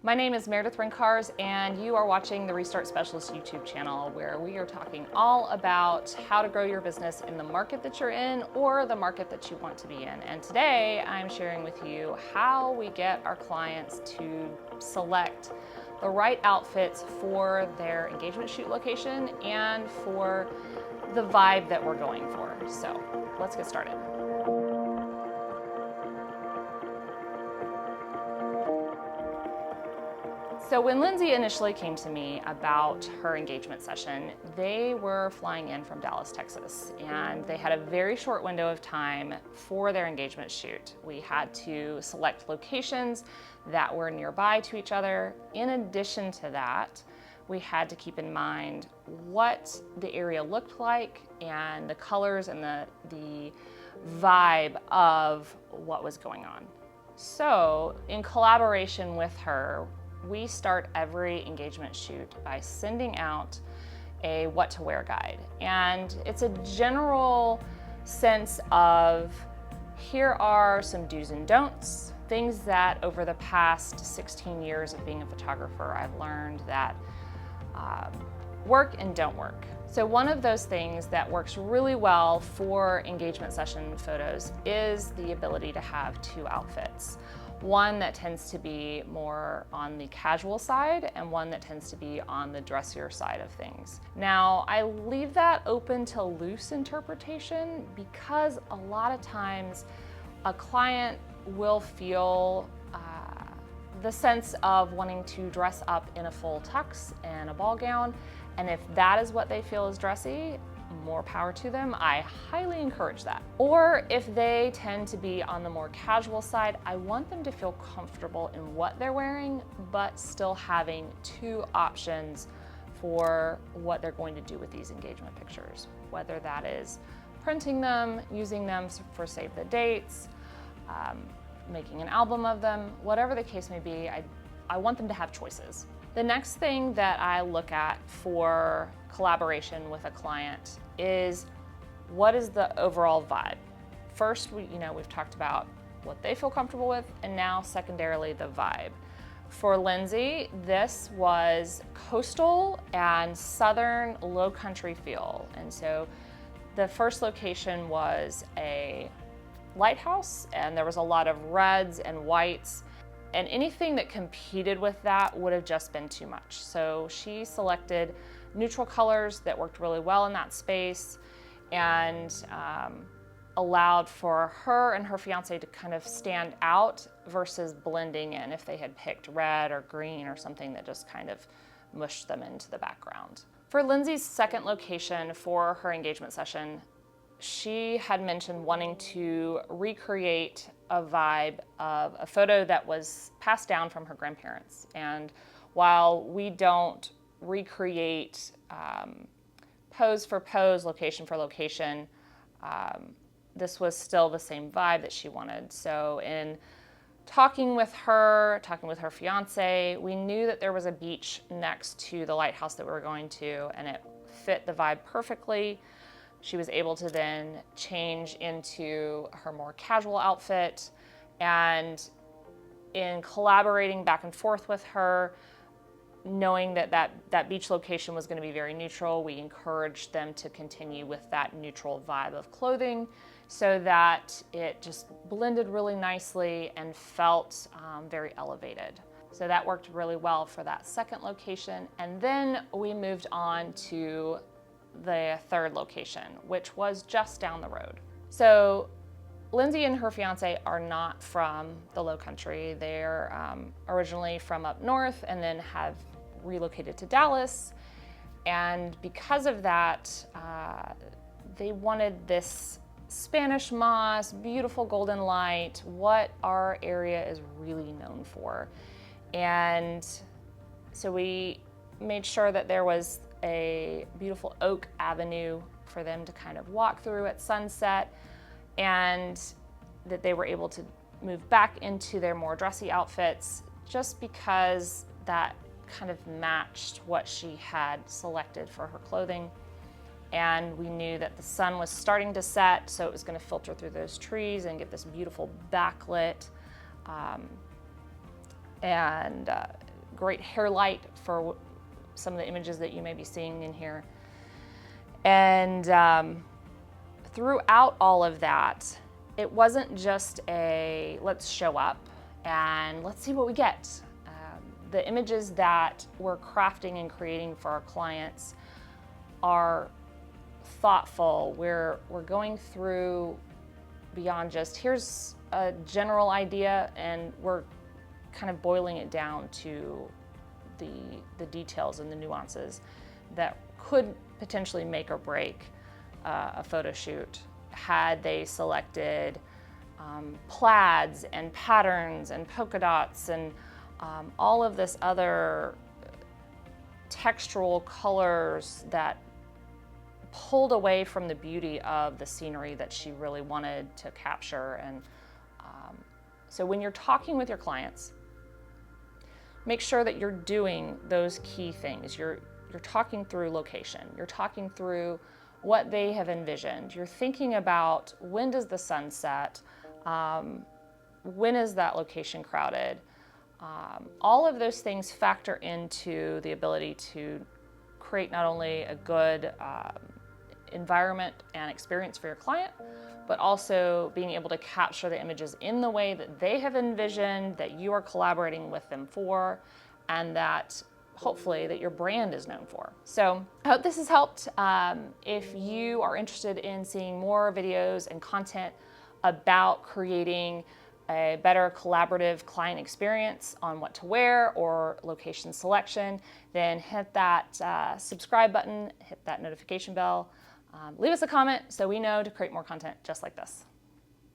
My name is Meredith Rincars, and you are watching the Restart Specialist YouTube channel, where we are talking all about how to grow your business in the market that you're in or the market that you want to be in. And today I'm sharing with you how we get our clients to select the right outfits for their engagement shoot location and for the vibe that we're going for. So let's get started. So when Lindsay initially came to me about her engagement session, they were flying in from Dallas, Texas, and they had a very short window of time for their engagement shoot. We had to select locations that were nearby to each other. In addition to that, we had to keep in mind what the area looked like and the colors and the vibe of what was going on. So in collaboration with her, we start every engagement shoot by sending out a what to wear guide. And it's a general sense of, here are some do's and don'ts, things that over the past 16 years of being a photographer, I've learned that work and don't work. So one of those things that works really well for engagement session photos is the ability to have two outfits. One that tends to be more on the casual side and one that tends to be on the dressier side of things. Now, I leave that open to loose interpretation because a lot of times a client will feel the sense of wanting to dress up in a full tux and a ball gown, and if that is what they feel is dressy, more power to them. I highly encourage that. Or if they tend to be on the more casual side, I want them to feel comfortable in what they're wearing, but still having two options for what they're going to do with these engagement pictures. Whether that is printing them, using them for save the dates, making an album of them, whatever the case may be, I want them to have choices. The next thing that I look at for collaboration with a client is, what is the overall vibe? First, we've talked about what they feel comfortable with, and now secondarily, the vibe. For Lindsay, this was coastal and southern low country feel. And so the first location was a lighthouse, and there was a lot of reds and whites, and anything that competed with that would have just been too much. So she selected neutral colors that worked really well in that space and allowed for her and her fiance to kind of stand out versus blending in if they had picked red or green or something that just kind of mushed them into the background. For Lindsay's second location for her engagement session, she had mentioned wanting to recreate a vibe of a photo that was passed down from her grandparents. And while we don't recreate pose for pose, location for location, this was still the same vibe that she wanted. So in talking with her fiance, we knew that there was a beach next to the lighthouse that we were going to, and it fit the vibe perfectly. She was able to then change into her more casual outfit, and in collaborating back and forth with her, knowing that beach location was going to be very neutral, we encouraged them to continue with that neutral vibe of clothing so that it just blended really nicely and felt very elevated. So that worked really well for that second location. And then we moved on to the third location, which was just down the road. So Lindsay and her fiance are not from the Low Country. They're originally from up north and then have relocated to Dallas. And because of that, they wanted this Spanish moss, beautiful golden light, what our area is really known for. And so we made sure that there was a beautiful oak avenue for them to kind of walk through at sunset, and that they were able to move back into their more dressy outfits just because that kind of matched what she had selected for her clothing. And we knew that the sun was starting to set, so it was going to filter through those trees and get this beautiful backlit. And great hair light for some of the images that you may be seeing in here. And throughout all of that, it wasn't just a let's show up and let's see what we get. The images that we're crafting and creating for our clients are thoughtful. We're going through beyond just here's a general idea, and we're kind of boiling it down to the details and the nuances that could potentially make or break a photo shoot had they selected plaids and patterns and polka dots and all of this other textural colors that pulled away from the beauty of the scenery that she really wanted to capture. And so when you're talking with your clients, make sure that you're doing those key things. You're talking through location. You're talking through what they have envisioned. You're thinking about when does the sun set? When is that location crowded? All of those things factor into the ability to create not only a good environment and experience for your client, but also being able to capture the images in the way that they have envisioned, that you are collaborating with them for, and that hopefully that your brand is known for. So I hope this has helped. If you are interested in seeing more videos and content about creating a better collaborative client experience on what to wear or location selection, then hit that subscribe button, hit that notification bell, leave us a comment so we know to create more content just like this.